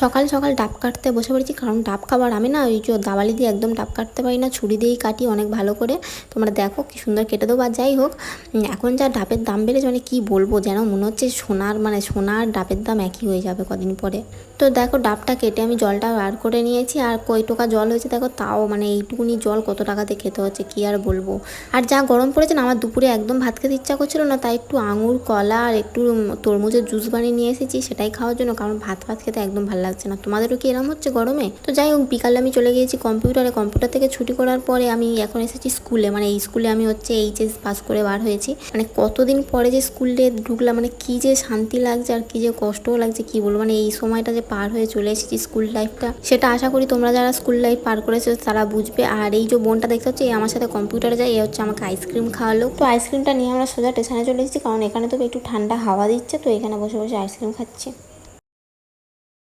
সকাল সকাল ডাব কাটতে বসে পড়েছি, কারণ ডাব খাবার আমি না ওই যে দাওয়ালি দিয়ে একদম ডাব কাটতে পারি না, ছুরি দিয়েই কাটি অনেক ভালো করে। তোমরা দেখো কি সুন্দর কেটে দেবো। আর যাই হোক, এখন যা ডাবের দাম বেড়েছে মানে কী বলবো, যেন মনে হচ্ছে সোনা আর ডাবের দাম একই হয়ে যাবে কদিন পরে। তো দেখো ডাবটা কেটে আমি জলটা বার করে নিয়েছি, আর কই টোকা জল হয়েছে দেখো, তাও মানে এইটুকুনি জল কত টাকাতে খেতে হচ্ছে কী আর বলবো। আর যা গরম পড়েছে না, আমার দুপুরে একদম ভাত খেতে ইচ্ছা করছিল না, তাই একটু আঙুর কলা আর একটু তরমুজের জুস বানিয়ে নিয়ে এসেছি সেটাই খাওয়ার জন্য, কারণ ভাত খেতে একদম ভালো লাগছে না। তোমাদেরও কি এরকম হচ্ছে গরমে? তো যাই হোক, বিকালে আমি চলে গিয়েছি কম্পিউটার থেকে ছুটি করার পরে আমি এখন এসেছি স্কুলে। মানে এই স্কুলে আমি হচ্ছে এইচএস পাস করে বার হয়েছি। মানে কতদিন পরে যে স্কুলে ঢুকলাম, মানে কি যে শান্তি লাগছে আর কি যে কষ্টও লাগছে কি বলবো। মানে এই সময়টা যে পার হয়ে চলে এসেছি স্কুল লাইফটা, সেটা আশা করি তোমরা যারা স্কুল লাইফ পার করেছো তারা বুঝবে। আর এই যে বোনটা দেখতে হচ্ছে, এই আমার সাথে কম্পিউটারে যায়, এ হচ্ছে আমাকে আইসক্রিম খাওয়ালো। তো আইসক্রিমটা নিয়ে আমরা সোজা স্টেশনে চলে এসেছি, কারণ এখানে তো একটু ঠান্ডা হাওয়া দিচ্ছে, তো এখানে বসে বসে আইসক্রিম খাচ্ছি।